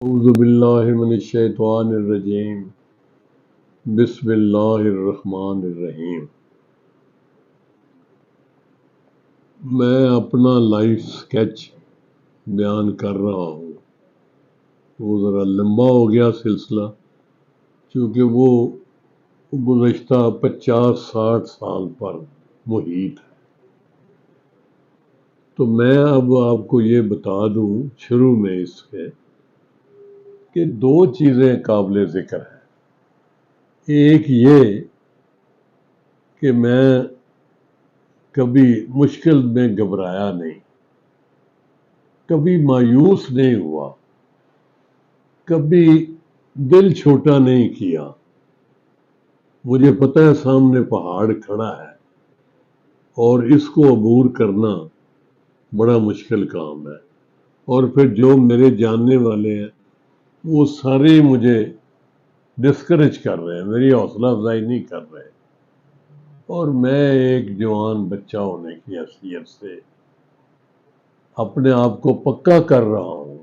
اعوذ باللہ من الشیطان الرجیم بسم اللہ الرحمن الرحیم۔ میں اپنا لائف سکیچ بیان کر رہا ہوں۔ وہ ذرا لمبا ہو گیا سلسلہ، چونکہ وہ گزشتہ 50-60 سال پر محیط ہے۔ تو میں اب آپ کو یہ بتا دوں شروع میں اس کے کہ دو چیزیں قابل ذکر ہیں۔ ایک یہ کہ میں کبھی مشکل میں گھبرایا نہیں، کبھی مایوس نہیں ہوا، کبھی دل چھوٹا نہیں کیا۔ مجھے پتہ ہے سامنے پہاڑ کھڑا ہے اور اس کو عبور کرنا بڑا مشکل کام ہے، اور پھر جو میرے جاننے والے ہیں وہ سارے مجھے ڈسکریج کر رہے ہیں، میری حوصلہ افزائی نہیں کر رہے، اور میں ایک جوان بچہ ہونے کی حیثیت سے اپنے آپ کو پکا کر رہا ہوں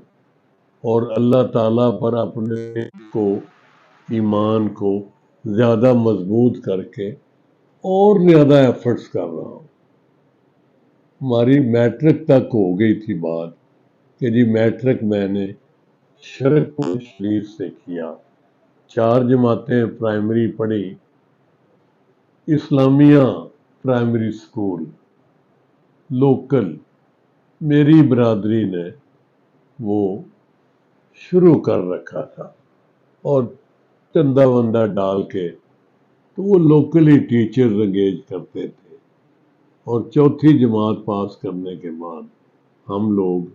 اور اللہ تعالیٰ پر اپنے کو ایمان کو زیادہ مضبوط کر کے اور زیادہ ایفرٹس کر رہا ہوں۔ ہماری میٹرک تک ہو گئی تھی بات کہ جی میٹرک میں نے شرک پور شریف سے کیا، 4 جماعتیں پرائمری پڑھی، اسلامیہ پرائمری سکول لوکل میری برادری نے وہ شروع کر رکھا تھا، اور چندہ وندہ ڈال کے تو وہ لوکلی ٹیچرز انگیج کرتے تھے، اور 4تھی جماعت پاس کرنے کے بعد ہم لوگ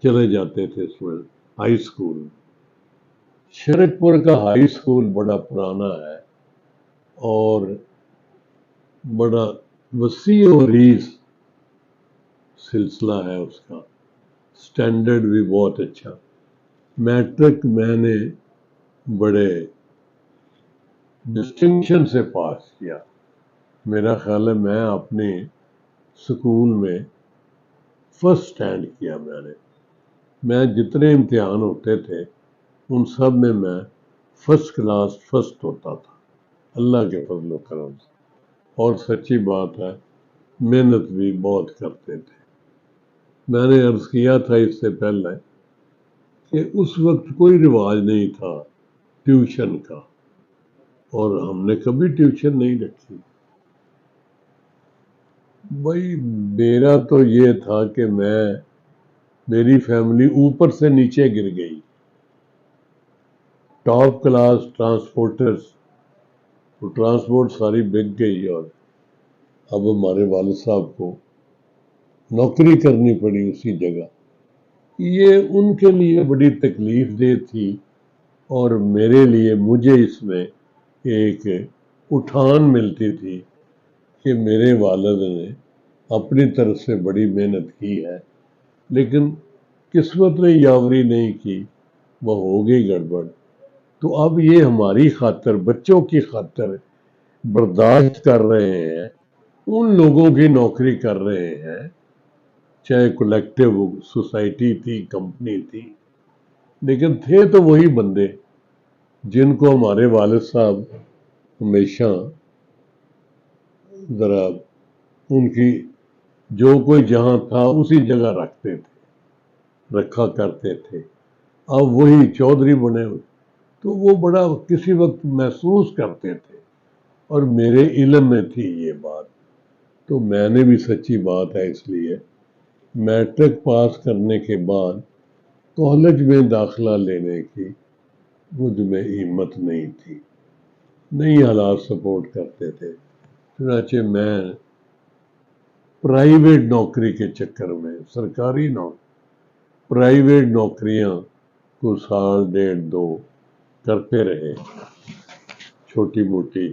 چلے جاتے تھے اس میں ہائی سکول۔ شرک پور کا ہائی سکول بڑا پرانا ہے اور بڑا وسیع و عریض سلسلہ ہے، اس کا سٹینڈرڈ بھی بہت اچھا۔ میٹرک میں نے بڑے ڈسٹنکشن سے پاس کیا۔ میرا خیال ہے میں اپنے سکول میں فرسٹ سٹینڈ کیا۔ میں جتنے امتحان ہوتے تھے ان سب میں فرسٹ کلاس فرسٹ ہوتا تھا، اللہ کے فضل و کرم سے، اور سچی بات ہے محنت بھی بہت کرتے تھے۔ میں نے عرض کیا تھا اس سے پہلے کہ اس وقت کوئی رواج نہیں تھا ٹیوشن کا، اور ہم نے کبھی ٹیوشن نہیں رکھی۔ بھائی میرا تو یہ تھا کہ میری فیملی اوپر سے نیچے گر گئی، ٹاپ کلاس ٹرانسپورٹرز، تو ٹرانسپورٹ ساری بک گئی، اور اب ہمارے والد صاحب کو نوکری کرنی پڑی اسی جگہ۔ یہ ان کے لیے بڑی تکلیف دہ تھی، اور میرے لیے مجھے اس میں ایک اٹھان ملتی تھی کہ میرے والد نے اپنی طرف سے بڑی محنت کی ہے، لیکن قسمت نے یاوری نہیں کی، وہ ہو گئی گڑبڑ۔ تو اب یہ ہماری خاطر، بچوں کی خاطر برداشت کر رہے ہیں، ان لوگوں کی نوکری کر رہے ہیں، چاہے کولیکٹیو سوسائٹی تھی، کمپنی تھی، لیکن تھے تو وہی بندے جن کو ہمارے والد صاحب ہمیشہ ذرا ان کی جو کوئی جہاں تھا اسی جگہ رکھا کرتے تھے۔ اب وہی چودھری بنے ہوئے، تو وہ بڑا کسی وقت محسوس کرتے تھے، اور میرے علم میں تھی یہ بات، تو میں نے بھی سچی بات ہے اس لیے میٹرک پاس کرنے کے بعد کالج میں داخلہ لینے کی مجھ میں ہمت نہیں تھی، نہیں حالات سپورٹ کرتے تھے، چنانچہ میں پرائیویٹ نوکری کے چکر میں سرکاری پرائیویٹ نوکریاں کو 1.5 سال 2 کرتے رہے، چھوٹی موٹی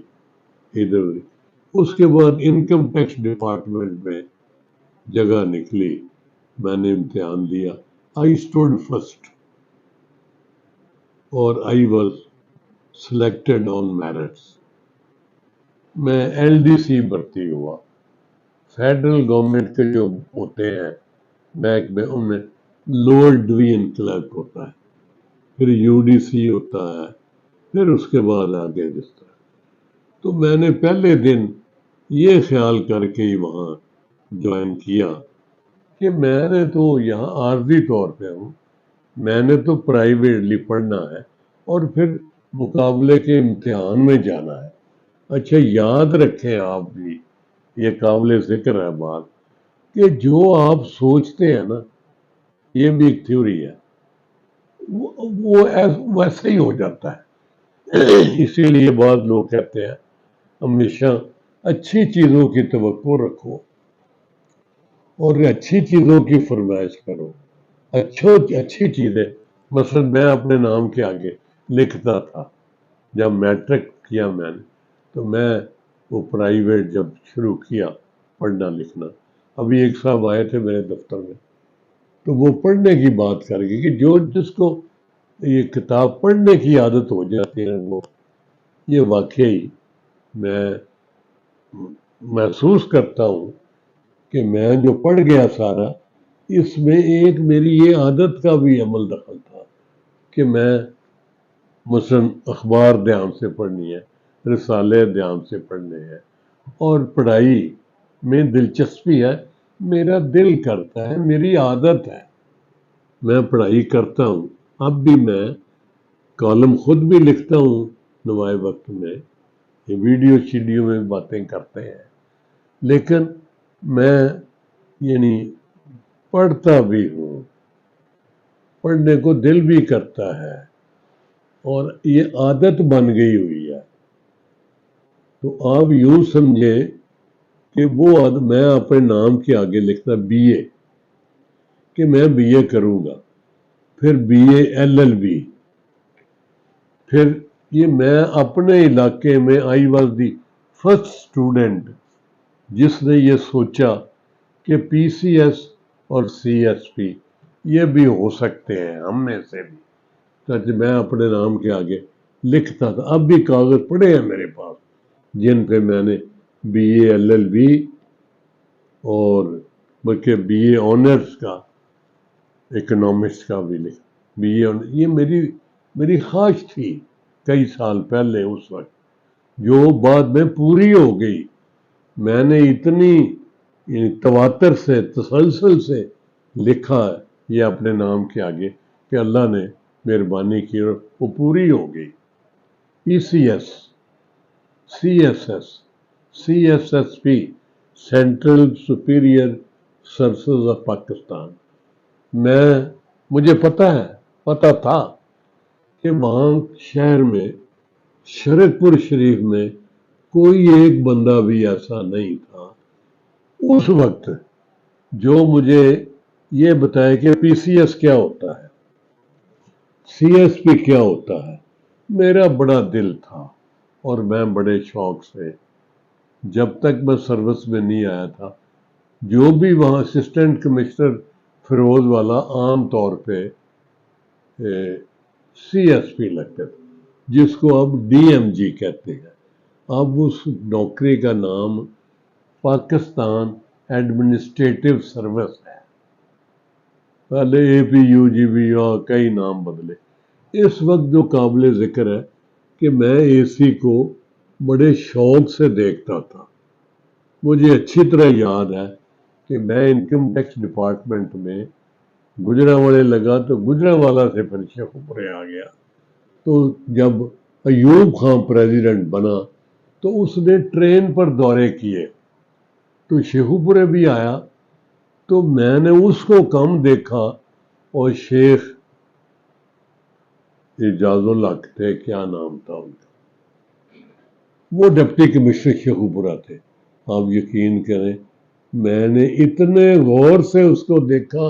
ادھر۔ اس کے بعد انکم ٹیکس ڈپارٹمنٹ میں جگہ نکلی، میں نے امتحان دیا، آئی اسٹوڈ فرسٹ، اور I was selected on merits. میں ایل ڈی سی بھرتی ہوا، فیڈرل گورنمنٹ کے جو ہوتے ہیں محکمے، ان میں لوور ڈویژن کلرک ہوتا ہے، پھر یو ڈی سی ہوتا ہے، پھر اس کے بعد آگے جس طرح۔ تو میں نے پہلے دن یہ خیال کر کے ہی وہاں جوائن کیا کہ میں نے تو یہاں عارضی طور پہ ہوں، میں نے تو پرائیویٹلی پڑھنا ہے اور پھر مقابلے کے امتحان میں جانا ہے۔ اچھا یاد رکھیں آپ بھی، یہ قابل ذکر ہے بات، کہ جو آپ سوچتے ہیں نا، یہ بھی ایک تھیوری ہے، وہ ویسے ہی ہو جاتا ہے۔ اسی لیے بعض لوگ کہتے ہیں ہمیشہ اچھی چیزوں کی توقع رکھو اور اچھی چیزوں کی فرمائش کرو۔ اچھی چیزیں، مثلا میں اپنے نام کے آگے لکھتا تھا جب میٹرک کیا میں نے، تو میں وہ پرائیویٹ جب شروع کیا پڑھنا لکھنا، ابھی ایک صاحب آئے تھے میرے دفتر میں، تو وہ پڑھنے کی بات کر گئی کہ جس کو یہ کتاب پڑھنے کی عادت ہو جاتی ہے وہ، یہ واقعی میں محسوس کرتا ہوں کہ میں جو پڑھ گیا سارا، اس میں ایک میری یہ عادت کا بھی عمل دخل تھا کہ میں مثلا اخبار دھیان سے پڑھنی ہے، رسالے دھیان سے پڑھنے ہیں، اور پڑھائی میں دلچسپی ہے، میرا دل کرتا ہے، میری عادت ہے، میں پڑھائی کرتا ہوں۔ اب بھی میں کالم خود بھی لکھتا ہوں نوائے وقت میں، یہ ویڈیو شیڈیو میں باتیں کرتے ہیں، لیکن میں یعنی پڑھتا بھی ہوں، پڑھنے کو دل بھی کرتا ہے، اور یہ عادت بن گئی ہوئی ہے۔ تو آپ یوں سمجھے کہ وہ میں اپنے نام کے آگے لکھتا بی اے، کہ میں بی اے کروں گا، پھر B A L L B, پھر یہ میں اپنے علاقے میں I was the first student جس نے یہ سوچا کہ پی سی ایس اور سی ایس پی یہ بھی ہو سکتے ہیں ہم میں سے بھی، تاکہ میں اپنے نام کے آگے لکھتا تھا۔ اب بھی کاغذ پڑے ہیں میرے پاس جن پہ میں نے B A L L B اور بلکہ بی اے آنرس کا، اکنامکس کا بھی لکھا، بی اے یہ میری خواہش تھی کئی سال پہلے، اس وقت جو بعد میں پوری ہو گئی۔ میں نے اتنی تواتر سے، تسلسل سے لکھا ہے یہ اپنے نام کے آگے کہ اللہ نے مہربانی کی اور وہ پوری ہو گئی۔ P C S, C S S, C S S P, central superior services of Pakistan, مجھے پتا تھا کہ وہاں شہر میں شرک پور شریف میں کوئی ایک بندہ بھی ایسا نہیں تھا اس وقت جو مجھے یہ بتائے کہ پی سی ایس کیا ہوتا ہے، سی ایس پی کیا ہوتا ہے۔ میرا بڑا دل تھا اور میں بڑے شوق سے، جب تک میں سروس میں نہیں آیا تھا، جو بھی وہاں اسسٹنٹ کمشنر فیروز والا عام طور پہ سی ایس پی لگتے تھے، جس کو اب ڈی ایم جی کہتے ہیں۔ اب اس نوکری کا نام پاکستان ایڈمنسٹریٹو سروس ہے، پہلے اے پی یو جی بی اور کئی نام بدلے۔ اس وقت جو قابل ذکر ہے کہ میں اے سی کو بڑے شوق سے دیکھتا تھا۔ مجھے اچھی طرح یاد ہے کہ میں انکم ٹیکس ڈپارٹمنٹ میں گجرانوالے لگا تو گجرانوالہ سے پھر شیخوپورے آ گیا۔ تو جب ایوب خان پریزیڈنٹ بنا تو اس نے ٹرین پر دورے کیے، تو شیخوپورے بھی آیا، تو میں نے اس کو کم دیکھا، اور شیخ اعجاز الحق تھے، کیا نام تھا ان کا، وہ ڈپٹی کمشنر شیخوپورہ تھے۔ آپ یقین کریں میں نے اتنے غور سے اس کو دیکھا،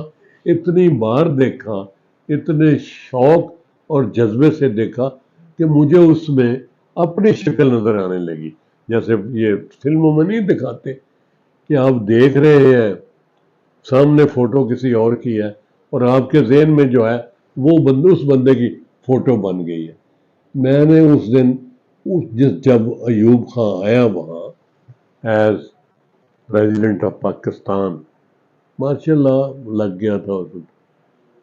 اتنی بار دیکھا، اتنے شوق اور جذبے سے دیکھا کہ مجھے اس میں اپنی شکل نظر آنے لگی۔ جیسے یہ فلموں میں نہیں دکھاتے کہ آپ دیکھ رہے ہیں سامنے فوٹو کسی اور کی ہے اور آپ کے ذہن میں جو ہے وہ اس بندے کی فوٹو بن گئی ہے۔ میں نے اس دن جب ایوب خان آیا وہاں ایز پریزیڈنٹ آف پاکستان، ماشاء اللہ لگ گیا تھا اس وقت،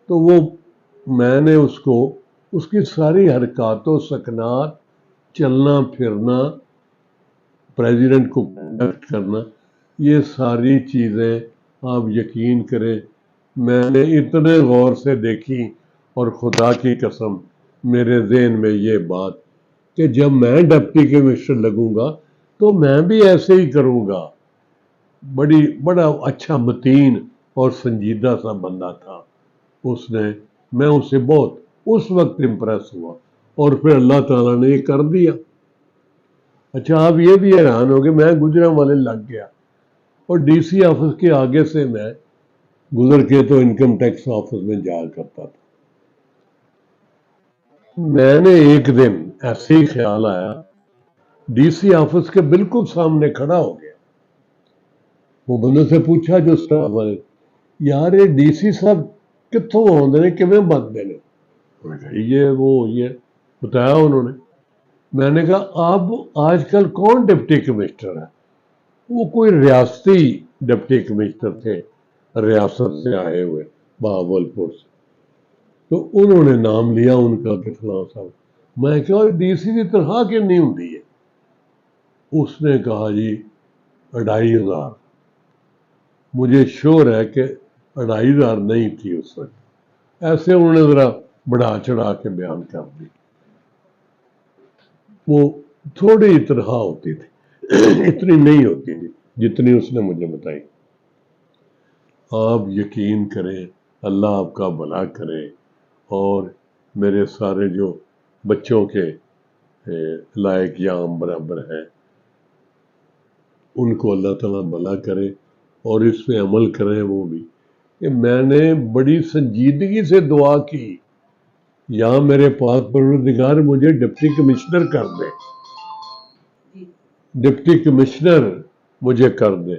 تو وہ میں نے اس کی ساری حرکات و سکنات، چلنا پھرنا، پریزیڈنٹ کو کنڈکٹ کرنا، یہ ساری چیزیں آپ یقین کریں میں نے اتنے غور سے دیکھی، اور خدا کی قسم میرے ذہن میں یہ بات کہ جب میں ڈپٹی کمشنر لگوں گا تو میں بھی ایسے ہی کروں گا. بڑا اچھا متین اور سنجیدہ سا بندہ تھا. میں اس سے بہت اس وقت امپریس ہوا، اور پھر اللہ تعالیٰ نے یہ کر دیا. اچھا آپ یہ بھی حیران ہو کہ میں گجرانوالے لگ گیا، اور ڈی سی آفس کے آگے سے میں گزر کے تو انکم ٹیکس آفس میں جایا کرتا تھا. میں نے ایک دن ایسے ہی خیال آیا، ڈی سی آفس کے بالکل سامنے کھڑا ہو گیا. وہ بندے سے پوچھا جو اسٹاف والے، یار یہ ڈی سی صاحب کتوں آدھے نے، کیویں بنتے ہیں؟ یہ بتایا انہوں نے. میں نے کہا آپ آج کل کون ڈپٹی کمشنر ہے؟ وہ کوئی ریاستی ڈپٹی کمشنر تھے، ریاست سے آئے ہوئے، بہاولپور سے. تو انہوں نے نام لیا ان کا کہ فلاں صاحب. میں کہا ڈی سی کی تنخواہ کتنی ہوتی ہے؟ اس نے کہا جی 2500. مجھے شور ہے کہ 2500 نہیں تھی اس وقت، ایسے انہوں نے ذرا بڑھا چڑھا کے بیان کر دی. وہ تھوڑی تنخواہ ہوتی تھی، اتنی نہیں ہوتی تھی جتنی اس نے مجھے بتائی. آپ یقین کریں اللہ آپ کا بھلا کرے، اور میرے سارے جو بچوں کے لائق یا ہم برابر ہیں ان کو اللہ تعالیٰ بھلا کرے، اور اس پہ عمل کریں وہ بھی. کہ میں نے بڑی سنجیدگی سے دعا کی، یا میرے پاس پروردگار مجھے ڈپٹی کمشنر کر دے، ڈپٹی کمشنر مجھے کر دے.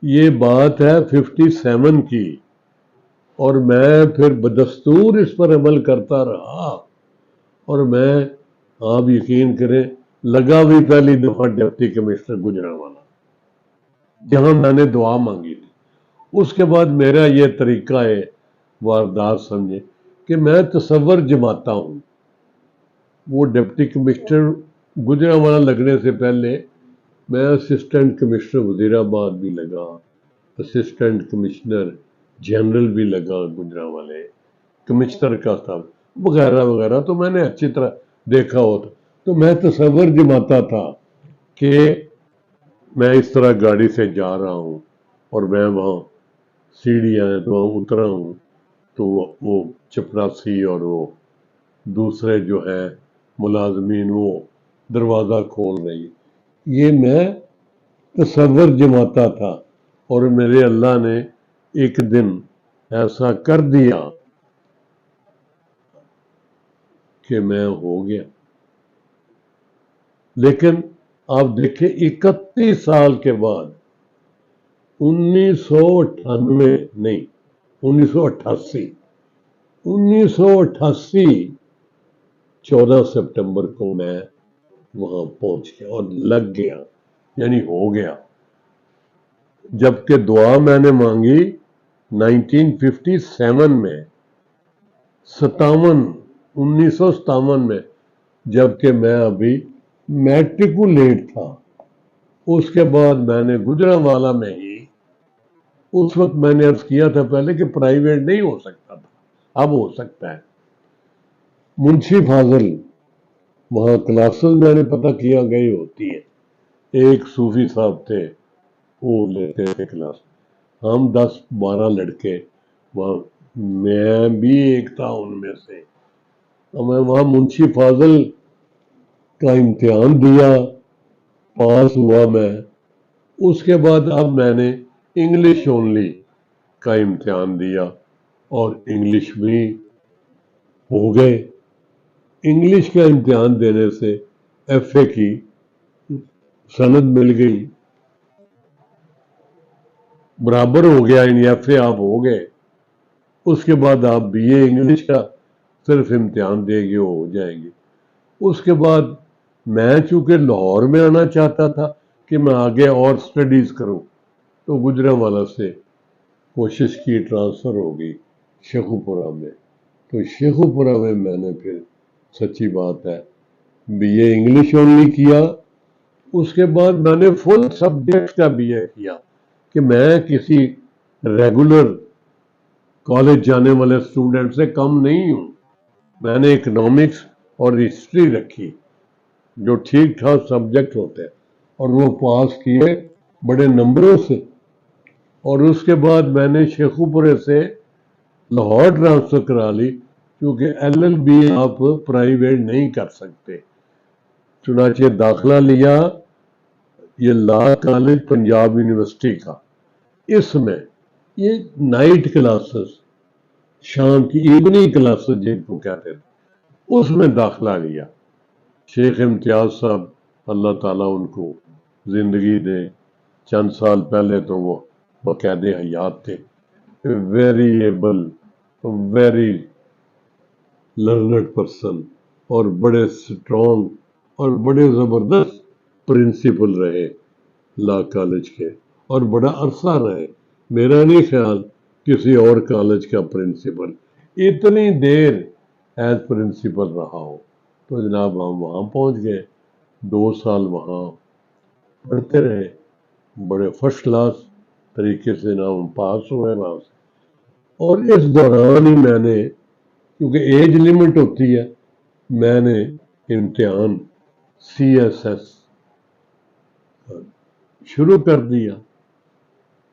یہ بات ہے 57 کی، اور میں پھر بدستور اس پر عمل کرتا رہا. اور میں آپ یقین کریں لگا بھی پہلی دفعہ ڈپٹی کمشنر گجرانوالہ، جہاں میں نے دعا مانگی تھی. اس کے بعد میرا یہ طریقہ ہے واردات سمجھے کہ میں تصور جماتا ہوں. وہ ڈپٹی کمشنر گجرانوالہ لگنے سے پہلے میں اسسٹنٹ کمشنر وزیر آباد بھی لگا، اسسٹنٹ کمشنر جنرل بھی لگا گجرانوالے، کمشنر کا تھا وغیرہ وغیرہ. تو میں نے اچھی طرح دیکھا ہوتا. تو میں تصور جماتا تھا کہ میں اس طرح گاڑی سے جا رہا ہوں، اور میں وہاں سیڑھیاں ہیں تو وہاں اترا ہوں، تو وہ چپراسی اور وہ دوسرے جو ہیں ملازمین وہ دروازہ کھول رہی. یہ میں تصور جماتا تھا، اور میرے اللہ نے ایک دن ایسا کر دیا کہ میں ہو گیا. لیکن آپ دیکھیں 31 سال کے بعد 1988 14 سپٹمبر کو میں وہاں پہنچ گیا اور لگ گیا، یعنی ہو گیا. جبکہ دعا میں نے مانگی 1957 میں، 1957 میں، جبکہ میں ابھی میٹریکولیٹ تھا. اس کے بعد میں نے گجرانوالہ میں ہی، اس وقت میں نے عرض کیا تھا پہلے کہ پرائیویٹ نہیں ہو سکتا تھا، اب ہو سکتا ہے. منشی فاضل وہاں کلاسز میں نے پتہ کیا گئی ہوتی ہے، ایک صوفی صاحب تھے وہ لیتے تھے کلاس. ہم 10-12 لڑکے وہاں، میں بھی ایک تھا ان میں سے. میں وہاں منشی فاضل کا امتحان دیا، پاس ہوا میں. اس کے بعد اب میں نے انگلش اونلی کا امتحان دیا، اور انگلش بھی ہو گئے. انگلش کا امتحان دینے سے ایف اے کی سند مل گئی، برابر ہو گیا، یعنی ایف اے آپ ہو گئے. اس کے بعد آپ بی اے انگلش کا صرف امتحان دے گے، ہو جائیں گے. اس کے بعد میں چونکہ لاہور میں آنا چاہتا تھا کہ میں آگے اور سٹڈیز کروں، تو گجرانوالہ سے کوشش کی، ٹرانسفر ہو گئی شیخوپورہ میں. تو شیخوپورہ میں میں نے پھر سچی بات ہے بی اے انگلش اونلی کیا. اس کے بعد میں نے فل سبجیکٹ کا بی اے کیا کہ میں کسی ریگولر کالج جانے والے اسٹوڈنٹ سے کم نہیں ہوں. میں نے اکنامکس اور ہسٹری رکھی جو ٹھیک ٹھاک سبجیکٹ ہوتے ہیں اور وہ پاس کیے بڑے نمبروں سے. اور اس کے بعد میں نے شیخوپورے سے لاہور ٹرانسفر کرا لی کیونکہ ایل ایل بی آپ پرائیویٹ نہیں کر سکتے. چنانچہ داخلہ لیا یہ لا کالج پنجاب یونیورسٹی کا. اس میں یہ نائٹ کلاسز شام کی ایوننگ کلاسز جن کو کہتے تھے اس میں داخلہ لیا. شیخ امتیاز صاحب اللہ تعالیٰ ان کو زندگی دے، چند سال پہلے تو وہ باقاعد حیات تھے. Very able, very learned person اور بڑے سٹرونگ اور بڑے زبردست پرنسپل رہے لا کالج کے اور بڑا عرصہ رہے. میرا نہیں خیال کسی اور کالج کا پرنسپل اتنی دیر ایز پرنسپل رہا ہو. تو جناب ہم وہاں پہنچ گئے، 2 سال وہاں پڑھتے رہے، بڑے فرسٹ کلاس طریقے سے ہم پاس ہوئے وہاں سے. اور اس دوران ہی میں نے، کیونکہ ایج لمٹ ہوتی ہے، میں نے امتحان سی ایس ایس شروع کر دیا.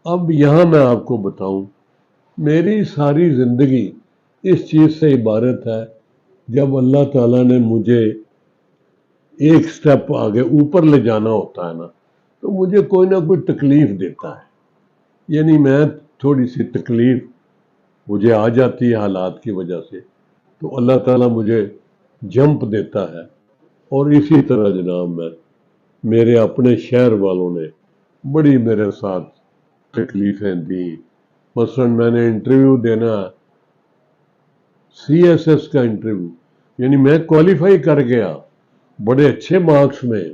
اب یہاں میں آپ کو بتاؤں میری ساری زندگی اس چیز سے عبارت ہے جب اللہ تعالیٰ نے مجھے ایک سٹیپ آگے اوپر لے جانا ہوتا ہے نا تو مجھے کوئی نہ کوئی تکلیف دیتا ہے. یعنی میں تھوڑی سی تکلیف مجھے آ جاتی ہے حالات کی وجہ سے تو اللہ تعالیٰ مجھے جمپ دیتا ہے. اور اسی طرح جناب میرے اپنے شہر والوں نے بڑی میرے ساتھ تکلیفیں دی. مثلا میں نے انٹرویو دینا سی ایس ایس کا انٹرویو، یعنی میں کوالیفائی کر گیا بڑے اچھے مارکس میں،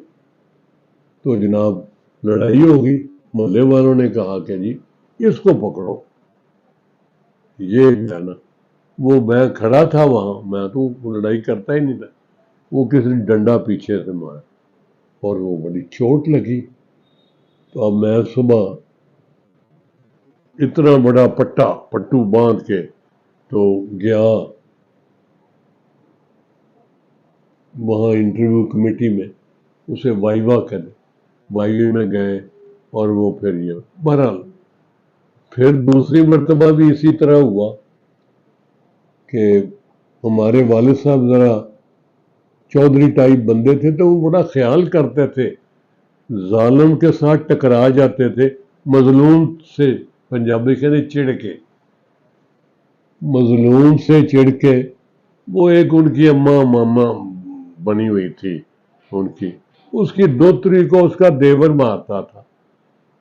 تو جناب لڑائی ہوگی. محلے والوں نے کہا کہ جی اس کو پکڑو. یہ ہے نا، وہ میں کھڑا تھا وہاں، میں تو لڑائی کرتا ہی نہیں تھا، وہ کسی نے ڈنڈا پیچھے سے مارا اور وہ بڑی چوٹ لگی. تو اب میں صبح اتنا بڑا پٹو باندھ کے تو گیا وہاں انٹرویو کمیٹی میں، اسے وائوا کرے. وائوے میں گئے اور وہ پھر یہ بہرحال پھر دوسری مرتبہ بھی اسی طرح ہوا کہ ہمارے والد صاحب ذرا چودھری ٹائپ بندے تھے تو وہ بڑا خیال کرتے تھے، ظالم کے ساتھ ٹکرا جاتے تھے، مظلوم سے، پنجابی کہتے چڑ کے، مظلوم سے چڑ کے. وہ ایک ان کی اماں ماما بنی ہوئی تھی ان کی، اس کی دوتری کو اس کا دیور مارتا تھا.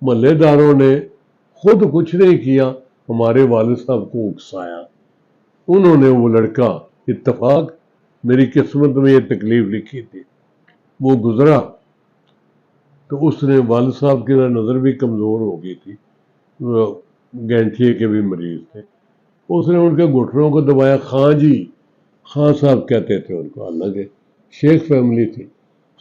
محلے داروں نے خود کچھ نہیں کیا، ہمارے والد صاحب کو اکسایا. انہوں نے وہ لڑکا، اتفاق میری قسمت میں یہ تکلیف لکھی تھی، وہ گزرا تو اس نے، والد صاحب کی نظر بھی کمزور ہو گئی تھی، گینٹھیے کے بھی مریض تھے، اس نے ان کے گھٹنوں کو دبایا. خاں جی، خاں صاحب کہتے تھے ان کو، حالانکہ شیخ فیملی تھی.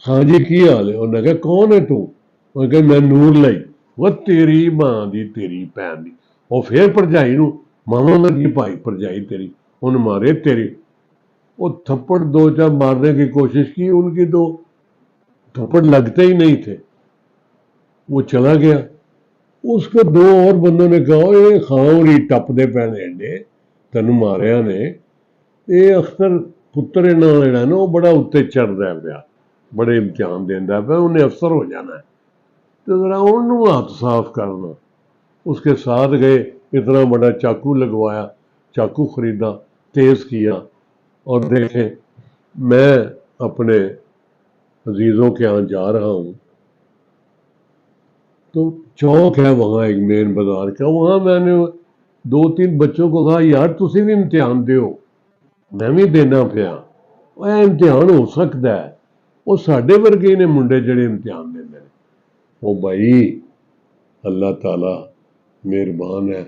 خاں جی کی حال ہے؟ انہوں نے کہا کون ہے تو؟ انہوں نے کہا میں نور لائی. وہ تیری ماں دی تیری بہن دی، اور پھر پرجائی نو ماما لگی پائی پرجائی تیری، ان مارے تیری. وہ تھپڑ 2 4 مارنے کی کوشش کی، ان کی تو تھپڑ لگتے ہی نہیں تھے. وہ چلا گیا. اس کو 2 اور بندوں نے کہا یہ خاں ٹپ دے پینے انڈے تینوں ماریا نے، یہ اختر پتر جڑا نا وہ بڑا اتنے چڑھ رہا پیا، بڑے امتحان دینا پیا، انہیں افسر ہو جانا ہے، تو ذرا انہوں ہاتھ صاف کرنا. اس کے ساتھ گئے، اتنا بڑا چاقو لگوایا، چاقو خریدا، تیز کیا. اور دیکھیں میں اپنے عزیزوں کے ہاں جا رہا ہوں تو چوک ہے وہاں ایک مین بازار کا، وہاں میں نے 2 3 بچوں کو کہا یار تسی بھی امتحان دیو، میں بھی دینا پیا، امتحان ہو سکتا ہے. وہ ساڈے ورگے نے منڈے جڑے امتحان دیندے نے. وہ بھائی اللہ تعالیٰ مہربان ہے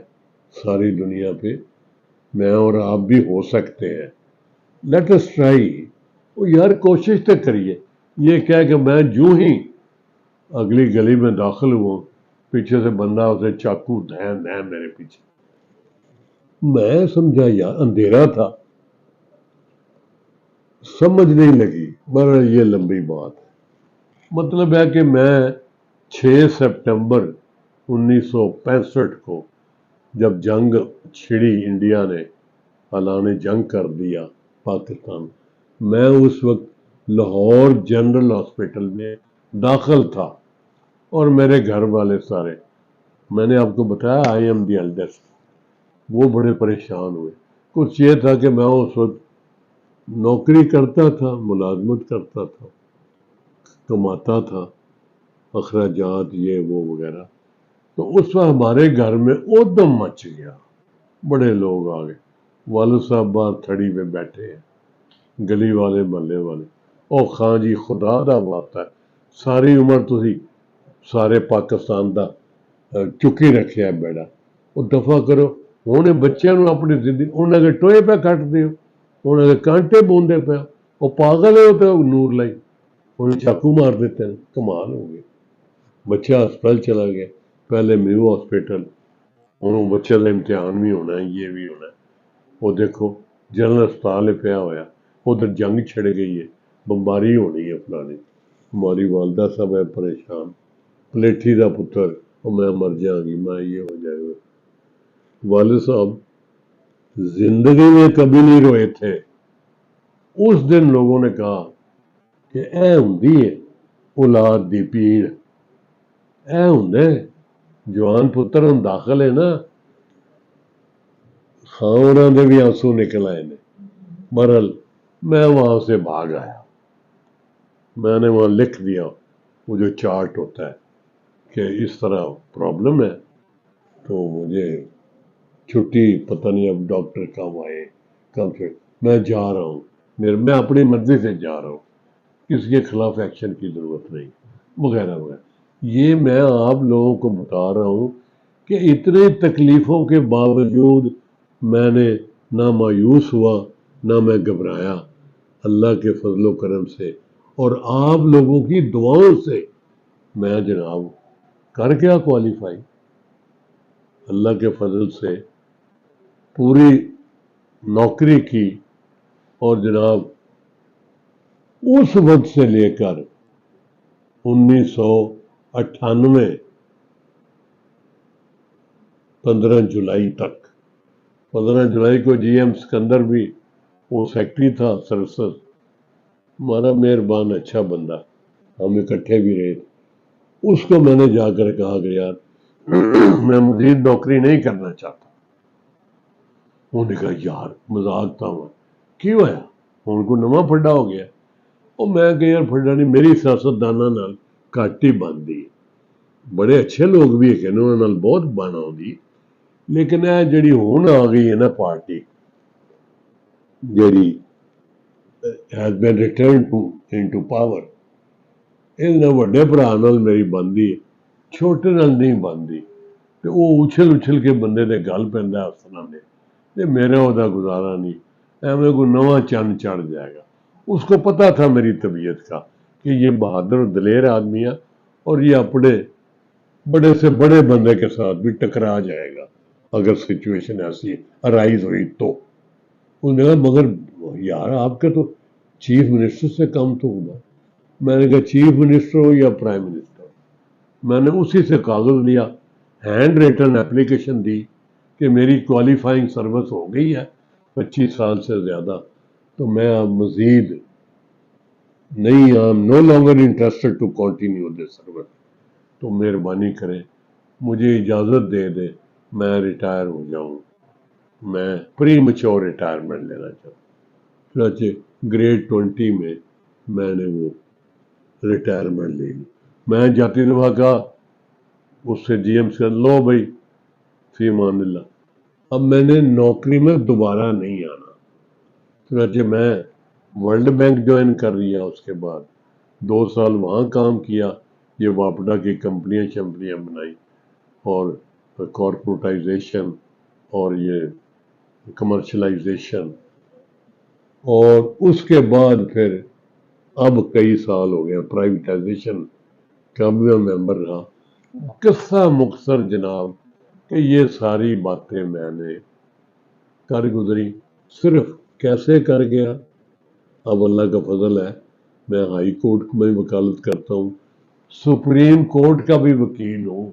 ساری دنیا پہ. میں اور آپ بھی ہو سکتے ہیں. Let us try. وہ یار کوشش تو کریے. یہ کیا کہ میں جو ہی اگلی گلی میں داخل ہوا پیچھے سے بندہ اسے چاقو دھین دھین میرے پیچھے. میں سمجھا یار اندھیرا تھا, سمجھ نہیں لگی. بہرحال یہ لمبی بات ہے. مطلب ہے کہ میں 6 سپٹمبر 1965 کو جب جنگ چھڑی, انڈیا نے اعلان جنگ کر دیا پاکستان, میں اس وقت لاہور جنرل ہاسپٹل میں داخل تھا اور میرے گھر والے سارے, میں نے آپ کو بتایا آئی ایم دی ایلڈسٹ, وہ بڑے پریشان ہوئے. کچھ یہ تھا کہ میں اس وقت نوکری کرتا تھا, ملازمت کرتا تھا, کماتا تھا, اخراجات یہ وہ وغیرہ. تو اس وقت ہمارے گھر میں اودم مچ گیا, بڑے لوگ آ گئے. والد صاحب باہر تھڑی پہ بیٹھے ہیں, گلی والے محلے والے, او خاں جی خدا دا واسطہ ہے, ساری عمر تسی سارے پاکستان دا چکی رکھیا ہے بیڑا, وہ دفع کرو. ہوں بچیاں نو اپنی زندگی انہاں کے ٹوئے پہ کٹ دیو, انہاں کے کانٹے بوندے پہ, وہ پاگل ہے تو نور لائی انہیں چاقو مار دیتے ہیں. کمال ہو گئے. بچہ ہسپتال چلا گیا, پہلے میو ہاسپٹل, انہوں بچے کا امتحان بھی ہونا ہے, یہ بھی ہونا ہے. وہ دیکھو جنرل ہسپتال پیا ہوا, ادھر جنگ چھڑ گئی ہے, بمباری ہونی ہے فلانی. ہماری والدہ صاحب ہے پریشان, پلیٹھی کا پتر, اور میں مر جاؤں گی, میں یہ ہو جائے گا. والد صاحب زندگی میں کبھی نہیں روئے تھے. اس دن لوگوں نے کہا کہ اے ہوندی ہے اولاد دی پیڑ, اے ہوندے جوان پتر ہم داخل ہے نا. ہاں انہوں نے بھی آنسو نکل آئے نے. بہرحال میں وہاں سے بھاگ آیا. میں نے وہاں لکھ دیا وہ جو چارٹ ہوتا ہے کہ اس طرح پرابلم ہے, تو مجھے چھٹی, پتہ نہیں اب ڈاکٹر کب آئے کب سے, میں جا رہا ہوں, میں اپنی مرضی سے جا رہا ہوں, کسی کے خلاف ایکشن کی ضرورت نہیں, وغیرہ وغیرہ. یہ میں آپ لوگوں کو بتا رہا ہوں کہ اتنے تکلیفوں کے باوجود میں نے نہ مایوس ہوا, نہ میں گھبرایا. اللہ کے فضل و کرم سے اور آپ لوگوں کی دعاؤں سے میں جناب کر گیا کوالیفائی. اللہ کے فضل سے پوری نوکری کی, اور جناب اس وقت سے لے کر 1998 15 جولائی تک, 15 جولائی کو جی ایم سکندر بھی وہ سیکٹری تھا سرسز, ہمارا مہربان اچھا بندہ, ہم اکٹھے بھی رہے. اس کو میں نے جا کر کہا کہ یار میں مزید نوکری نہیں کرنا چاہتا. انہوں نے کہا یار مذاق تھا, ہوا کیوں ہے, ان کو نواں پھڈا ہو گیا. اور میں کہ یار پھڈا نہیں, میری سیاست دانا نال گھٹ ہی بنتی. بڑے اچھے لوگ بھی ہے, انہوں نے بہت بن آئی, لیکن یہ جڑی ہون آ گئی ہے نا پارٹی, جڑی has been returned to into power, اس وڈے بھرا نال میری بنتی ہے, چھوٹے نال نہیں بنتی. تو وہ اچھل اچھل کے بندے دے گل پہنتا ہسنا نے, تے میرا وہ گزارا نہیں, ایویں کوئی نواں چند چڑھ جائے گا. اس کو پتا تھا میری طبیعت کا کہ یہ بہادر دلیر آدمی ہے, اور یہ اپنے بڑے سے بڑے بندے کے ساتھ بھی ٹکرا جائے گا اگر سچویشن ایسی ارائیز ہوئی تو. انہوں نے کہا مگر یار آپ کا تو چیف منسٹر سے کام تو ہوگا. میں نے کہا چیف منسٹر ہو یا پرائم منسٹر, میں نے اسی سے کاغذ لیا, ہینڈ ریٹن اپلیکیشن دی کہ میری کوالیفائنگ سروس ہو گئی ہے 25 سال سے زیادہ, تو میں اب مزید نہیں, I am no longer interested to continue this service, تو مہربانی کریں مجھے اجازت دے دیں, میں ریٹائر ہو جاؤں, میں پری میچور ریٹائرمنٹ لینا چاہتا ہوں. چنانچہ گریڈ 20 میں نے وہ ریٹائرمنٹ لے لی. میں جاتی دفعہ کہا اس سے جی ایم سے, لو بھائی فی امان اللہ, اب میں نے نوکری میں دوبارہ نہیں آنا. چنانچہ میں ورلڈ بینک جوائن کر لیا, اس کے بعد 2 سال وہاں کام کیا, یہ واپڈا کی کمپنیاں شمپنیاں بنائی, اور کارپوریٹائزیشن اور یہ کمرشلائزیشن، اور اس کے بعد پھر اب کئی سال ہو گئے پرائیویٹائزیشن کا بھی میں ممبر رہا. قصہ مختصر جناب کہ یہ ساری باتیں میں نے کر گزری. صرف کیسے کر گیا؟ اب اللہ کا فضل ہے، میں ہائی کورٹ میں وکالت کرتا ہوں، سپریم کورٹ کا بھی وکیل ہوں،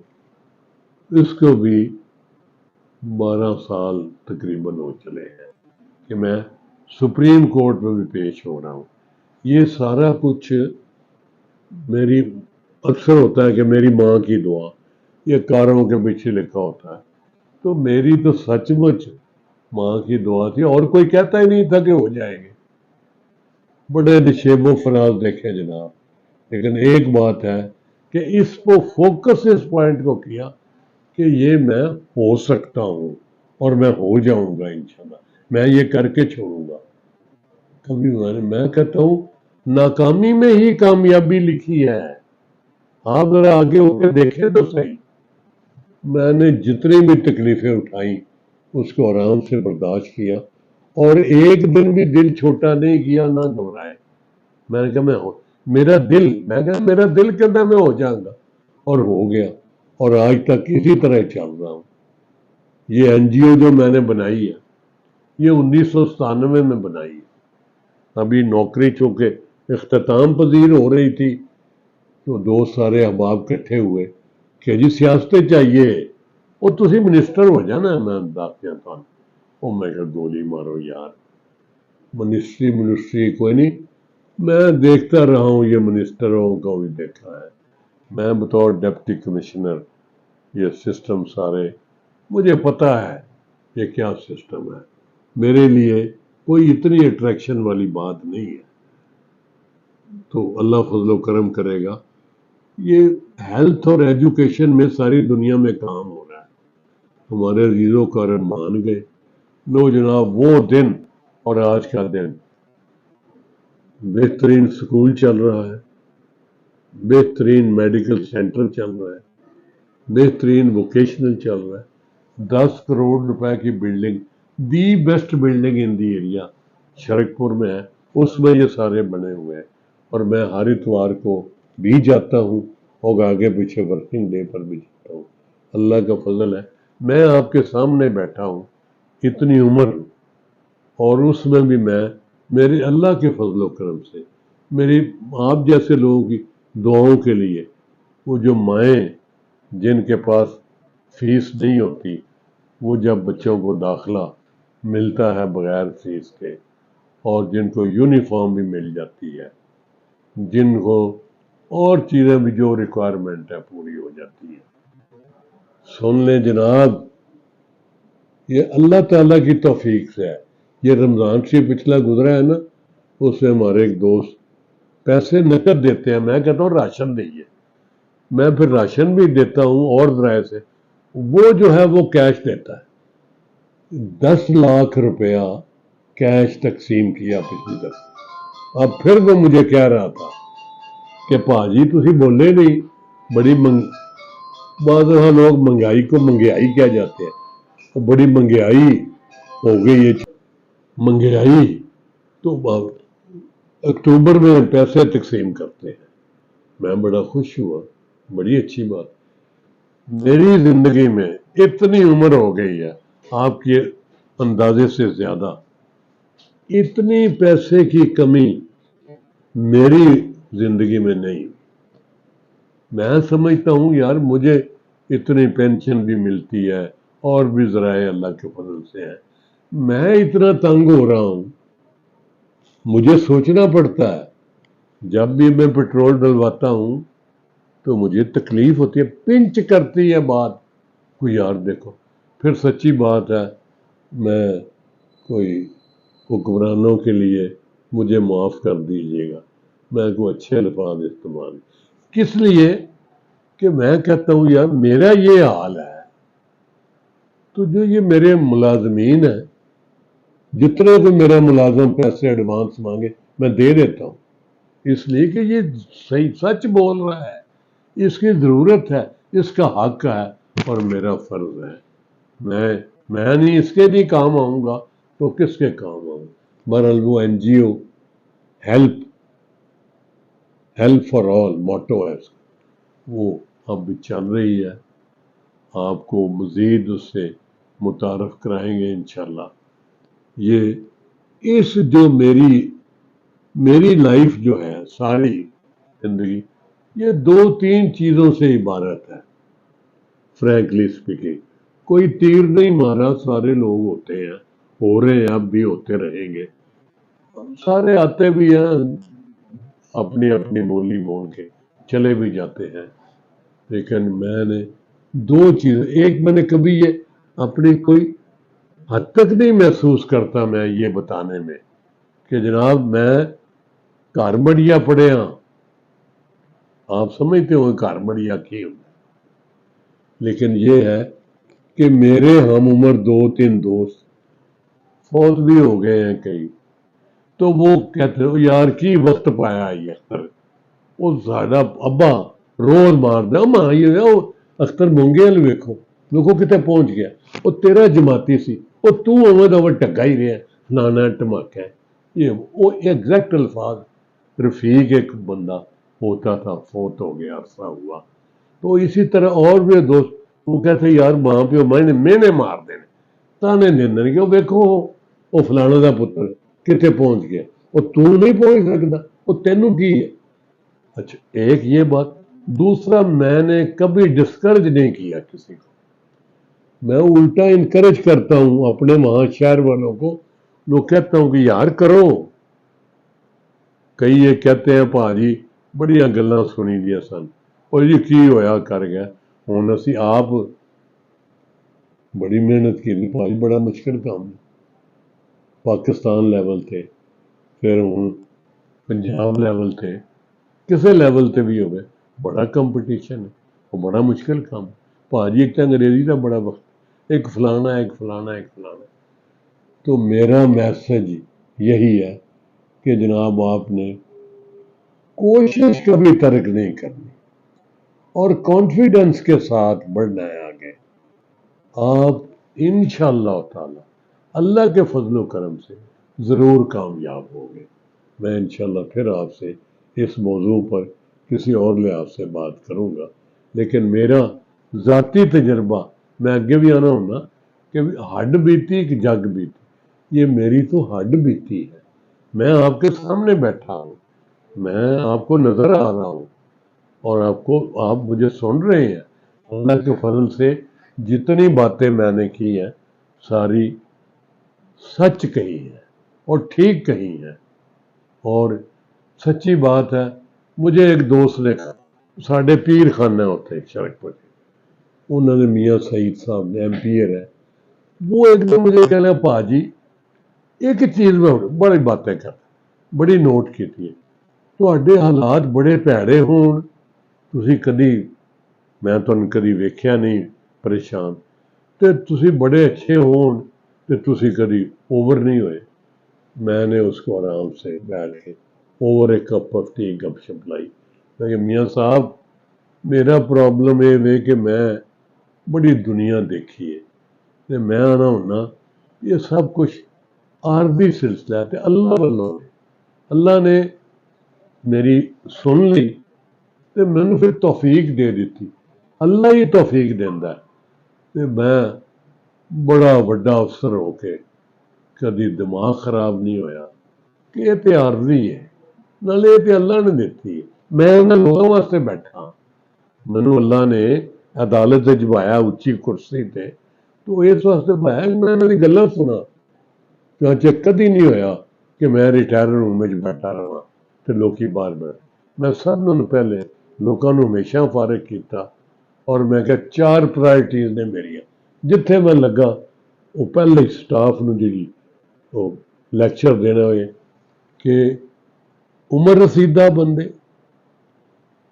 اس کو بھی 12 سال تقریباً ہو چلے ہیں کہ میں سپریم کورٹ میں بھی پیش ہو رہا ہوں. یہ سارا کچھ میری اکثر ہوتا ہے کہ میری ماں کی دعا، یہ کاروں کے پیچھے لکھا ہوتا ہے، تو میری تو سچ مچ ماں کی دعا تھی، اور کوئی کہتا ہی نہیں تھا کہ ہو جائیں گے. بڑے نشیب و فراز دیکھے جناب، لیکن ایک بات ہے کہ اس کو فوکس اس پوائنٹ کو کیا کہ یہ میں ہو سکتا ہوں اور میں ہو جاؤں گا انشاءاللہ، میں یہ کر کے چھوڑوں گا. کبھی میں کہتا ہوں ناکامی میں ہی کامیابی لکھی ہے. آپ ذرا آگے ہو کے دیکھیں تو صحیح. میں نے جتنی بھی تکلیفیں اٹھائیں اس کو آرام سے برداشت کیا، اور ایک دن بھی دل چھوٹا نہیں کیا، نہ گھبرائے. میں نے کہا میرا دل کہتا میں ہو جاؤں گا، اور ہو گیا. اور آج تک اسی طرح چل رہا ہوں. یہ این جی او جو میں نے بنائی ہے، یہ 1997 میں بنائی ہے. ابھی نوکری چونکہ اختتام پذیر ہو رہی تھی تو دوست سارے احباب کٹھے ہوئے کہ جی سیاستیں چاہیے، وہ تسی منسٹر ہو جانا. میں دسیا تھا وہ میں کہ گولی مارو یار، منسٹری کوئی نہیں. میں دیکھتا رہا ہوں، یہ منسٹروں کو بھی دیکھا ہے. میں بطور ڈپٹی کمشنر یہ سسٹم سارے مجھے پتا ہے یہ کیا سسٹم ہے. میرے لیے کوئی اتنی اٹریکشن والی بات نہیں ہے. تو اللہ فضل و کرم کرے گا. یہ ہیلتھ اور ایجوکیشن میں ساری دنیا میں کام ہو رہا ہے. ہمارے عزیزوں کا مان گئے. لو جناب، وہ دن اور آج کا دن، بہترین سکول چل رہا ہے، بہترین میڈیکل سینٹر چل رہا ہے، بہترین ووکیشنل چل رہا ہے. 10 کروڑ روپے کی building, the best building in the area شرک پور میں ہے، اس میں یہ سارے بنے ہوئے ہیں. اور میں ہر اتوار کو بھی جاتا ہوں اور آگے پیچھے ورکنگ ڈے پر بھی جاتا ہوں. اللہ کا فضل ہے، میں آپ کے سامنے بیٹھا ہوں اتنی عمر، اور اس میں بھی میں میرے اللہ کے فضل و کرم سے، میری آپ جیسے لوگوں کی دعاؤں کے لیے، وہ جو مائیں جن کے پاس فیس نہیں ہوتی، وہ جب بچوں کو داخلہ ملتا ہے بغیر فیس کے، اور جن کو یونیفارم بھی مل جاتی ہے، جن کو اور چیزیں بھی جو ریکوائرمنٹ ہے پوری ہو جاتی ہے. سن لیں جناب، یہ اللہ تعالیٰ کی توفیق سے ہے. یہ رمضان شریف پچھلا گزرا ہے نا، اس میں ہمارے ایک دوست پیسے نقد دیتے ہیں. میں کہتا ہوں راشن دیجیے، میں پھر راشن بھی دیتا ہوں اور ذرائع سے. وہ جو ہے وہ کیش دیتا ہے. 10 لاکھ روپیہ کیش تقسیم کیا پچھلی دفعہ. اب پھر وہ مجھے کہہ رہا تھا کہ پاجی تسی بولے نہیں، بڑی بعض دفعہ لوگ مہنگائی کو مہنگائی کہہ جاتے ہیں، بڑی مہنگائی ہو گئی ہے. مہنگائی تو اکتوبر میں پیسے تقسیم کرتے ہیں. میں بڑا خوش ہوا، بڑی اچھی بات. میری زندگی میں اتنی عمر ہو گئی ہے آپ کے اندازے سے زیادہ، اتنی پیسے کی کمی میری زندگی میں نہیں. میں سمجھتا ہوں یار مجھے اتنی پینشن بھی ملتی ہے اور بھی ذرائع اللہ کے فضل سے ہے. میں اتنا تنگ ہو رہا ہوں، مجھے سوچنا پڑتا ہے. جب بھی میں پیٹرول ڈلواتا ہوں تو مجھے تکلیف ہوتی ہے، پنچ کرتی ہے بات کوئی. یار دیکھو، پھر سچی بات ہے، میں کوئی حکمرانوں کے لیے مجھے معاف کر دیجیے گا، میں کوئی اچھے الفاظ استعمال کس لیے کہ میں کہتا ہوں یار میرا یہ حال ہے، تو جو یہ میرے ملازمین ہیں، جتنے بھی میرا ملازم پیسے ایڈوانس مانگے میں دے دیتا ہوں، اس لیے کہ یہ صحیح سچ بول رہا ہے، اس کی ضرورت ہے، اس کا حق ہے اور میرا فرض ہے. میں میں نہیں اس کے نہیں کام آؤں گا تو کس کے کام آؤں؟ بہرحال وہ NGO help help for all motto ہے اس کا، وہ اب چل رہی ہے، آپ کو مزید اس سے متعارف کرائیں گے انشاءاللہ۔ یہ اس جو میری لائف جو ہے ساری زندگی، یہ 2-3 چیزوں سے عبارت ہے، فرینکلی اسپیکنگ۔ کوئی تیر نہیں مارا، سارے لوگ ہوتے ہیں، ہو رہے ہیں، اب بھی ہوتے رہیں گے، سارے آتے بھی ہیں، اپنی اپنی بولی بول کے چلے بھی جاتے ہیں۔ لیکن میں نے 2 چیزیں، ایک میں نے کبھی یہ اپنی کوئی حد تک نہیں محسوس کرتا میں یہ بتانے میں کہ جناب میں کاربڑیا پڑھے ہاں، آپ سمجھتے ہو کاربڑیا کی ہوں، لیکن یہ ہے کہ میرے ہم عمر 2-3 دوست فوت بھی ہو گئے ہیں کئی، تو وہ کہتے ہو یار کی وقت پایا یہ اختر، وہ ساڈا ابا روز مار دے ماں یہ اختر مونگے وال ویکھو کتے پہنچ گیا، وہ تیرا جماعتی سی، وہ تو اوے دا ٹگا ہی رہا، نانا ٹماکا ہے، یہ وہ ایگزیکٹ الفاظ۔ رفیق ایک بندہ ہوتا تھا، فوت ہو گیا، عرصہ ہوا، تو اسی طرح اور بھی دوست وہ کہتے یار ماں پیو میں مار دینے تانے دین کہ ویکھو وہ فلانے دا پتر کتے پہنچ گیا، وہ تو نہیں پہنچ سکتا، وہ تینوں کی ہے۔ اچھا ایک یہ بات، دوسرا میں نے کبھی ڈسکرج نہیں کیا کسی کو، میں الٹا انکریج کرتا ہوں اپنے وہاں شہر والوں کو، لوگ کہتا ہوں کہ یار کرو۔ کئی یہ کہتے ہیں پاجی بڑیاں گلاں سنی دیا سن، اور یہ کی ہویا کر گیا، ہوں اسی آپ بڑی محنت کی، پاجی بڑا مشکل کام ہے، پاکستان لیول تے، پھر ہوں پنجاب لیول تے، کسے لیول تے بھی ہوئے، بڑا کمپٹیشن ہے، وہ بڑا مشکل کام ہے۔ پاجی ایک تو انگریزی کا بڑا وقت، ایک فلانا ایک فلانا ایک فلانا۔ تو میرا میسج یہی ہے کہ جناب آپ نے کوشش کبھی ترک نہیں کرنی اور کانفیڈنس کے ساتھ بڑھنا ہے آگے، آپ انشاءاللہ تعالی اللہ کے فضل و کرم سے ضرور کامیاب ہوں گے۔ میں انشاءاللہ پھر آپ سے اس موضوع پر کسی اور لحاظ سے بات کروں گا، لیکن میرا ذاتی تجربہ، میں آگے بھی آنا ہوں نا کہ ہڈ بیتی کہ جگ بیتی، یہ میری تو ہڈ بیتی ہے، میں آپ کے سامنے بیٹھا ہوں، میں آپ کو نظر آ رہا ہوں، اور آپ مجھے سن رہے ہیں، اللہ کے فضل سے جتنی باتیں میں نے کی ہیں ساری سچ کہی ہے اور ٹھیک کہی ہے، اور سچی بات ہے۔ مجھے ایک دوست نے کہا، ساڑھے پیر خانہ ہوتے ہیں سڑک پر، انہوں نے میاں سعید صاحب نے MP ہے، وہ ایک دم مجھے کہنا پاجی ایک چیز میں بڑی باتیں کرتا، بڑی نوٹ کی تھی، تواڈے حالات بڑے پیڑے ہون، تسی کدی میں تانوں کدی ویکھیا نہیں پریشان، تے تسی بڑے اچھے ہون تے تسی کدی اوور نہیں ہوئے۔ میں نے اس کو آرام سے بیٹھ کے اوور ایک کپ آف ٹی گپ شپ لائی، میں کہ میاں صاحب میرا پرابلم یہ ہے کہ میں بڑی دنیا دیکھی ہے، تے میں آنا ہونا یہ سب کچھ عارضی سلسلہ ہے، اللہ والوں اللہ نے میری سن لی تے مینوں پھر توفیق دے دیتی، اللہ ہی توفیق دیندا ہے، تے میں بڑا وڈا افسر ہو کے کدی دماغ خراب نہیں ہویا کہ یہ تے عارضی ہے، نالے یہ تے اللہ نے دیتی ہے، میں انہاں لوگوں واسطے بیٹھا ہاں، مینوں اللہ نے عدالت وچ بھایا اچھی کرسی تے، تو اس واسطے بھایا کہ میں انہاں دی گلاں سنا، چنانچہ کدی نہیں ہویا کہ میں ریٹائر روم وچ بیٹھا رہا تے لوکی باہر بیٹھ، میں سب نوں پہلے لوکاں نوں ہمیشہ فارغ کیتا، اور میں کہ 4 پرائرٹیز نے میریاں، جتھے میں لگا وہ پہلے سٹاف نوں جڑی وہ لیکچر دینا ہوئے کہ عمر رسیدہ بندے،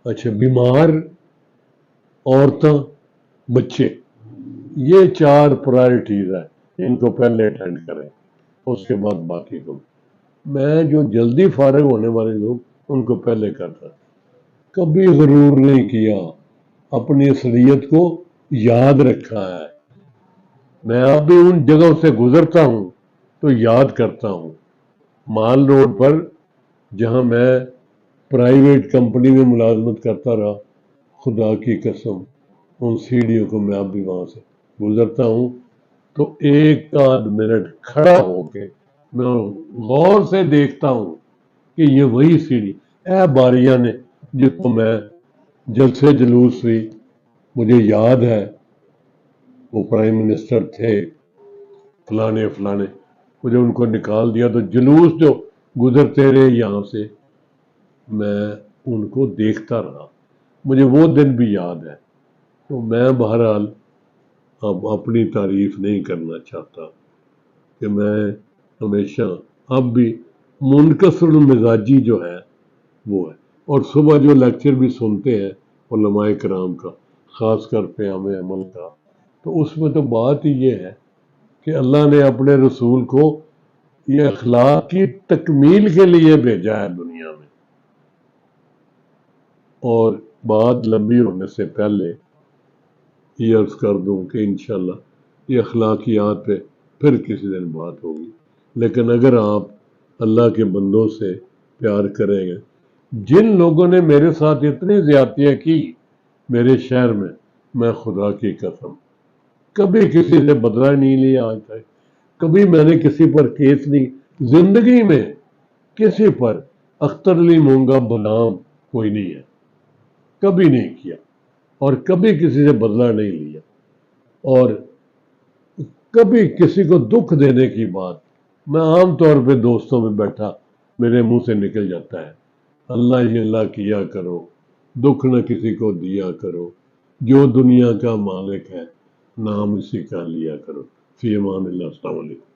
اچھا بیمار عورتاں، بچے، یہ 4 پرائرٹیز ہیں، ان کو پہلے اٹینڈ کریں، اس کے بعد باقی کو۔ میں جو جلدی فارغ ہونے والے لوگ ان کو پہلے کرتا، کبھی غرور نہیں کیا، اپنی اصلیت کو یاد رکھا ہے، میں اب بھی ان جگہوں سے گزرتا ہوں تو یاد کرتا ہوں مال روڈ پر جہاں میں پرائیویٹ کمپنی میں ملازمت کرتا رہا، خدا کی قسم ان سیڑھیوں کو میں اب بھی وہاں سے گزرتا ہوں تو ایک آدھ منٹ کھڑا ہو کے میں غور سے دیکھتا ہوں کہ یہ وہی سیڑھی اے باریاں نے جس کو میں جلسے جلوس ہوئی، مجھے یاد ہے وہ پرائم منسٹر تھے فلانے فلانے، مجھے ان کو نکال دیا تو جلوس جو گزرتے رہے یہاں سے میں ان کو دیکھتا رہا، مجھے وہ دن بھی یاد ہے۔ تو میں بہرحال اب اپنی تعریف نہیں کرنا چاہتا کہ میں ہمیشہ اب بھی منکسر المزاجی جو ہے وہ ہے، اور صبح جو لیکچر بھی سنتے ہیں علماء کرام کا، خاص کر پیام عمل کا، تو اس میں تو بات ہی یہ ہے کہ اللہ نے اپنے رسول کو یہ اخلاق کی تکمیل کے لیے بھیجا ہے دنیا میں۔ اور بات لمبی ہونے سے پہلے یہ عرض کر دوں کہ انشاءاللہ یہ اخلاقیات پہ پھر کسی دن بات ہوگی، لیکن اگر آپ اللہ کے بندوں سے پیار کریں گے، جن لوگوں نے میرے ساتھ اتنی زیادتیاں کی میرے شہر میں خدا کی قسم کبھی کسی سے بدلہ نہیں لیا آج تک، کبھی میں نے کسی پر کیس نہیں، زندگی میں کسی پر اختر علی مونگا بنام کوئی نہیں ہے، کبھی نہیں کیا، اور کبھی کسی سے بدلہ نہیں لیا، اور کبھی کسی کو دکھ دینے کی بات میں عام طور پہ دوستوں میں بیٹھا میرے منہ سے نکل جاتا ہے، اللہ ہی اللہ کیا کرو، دکھ نہ کسی کو دیا کرو، جو دنیا کا مالک ہے نام اسی کا لیا کرو۔ فی امان اللہ، السلام علیکم۔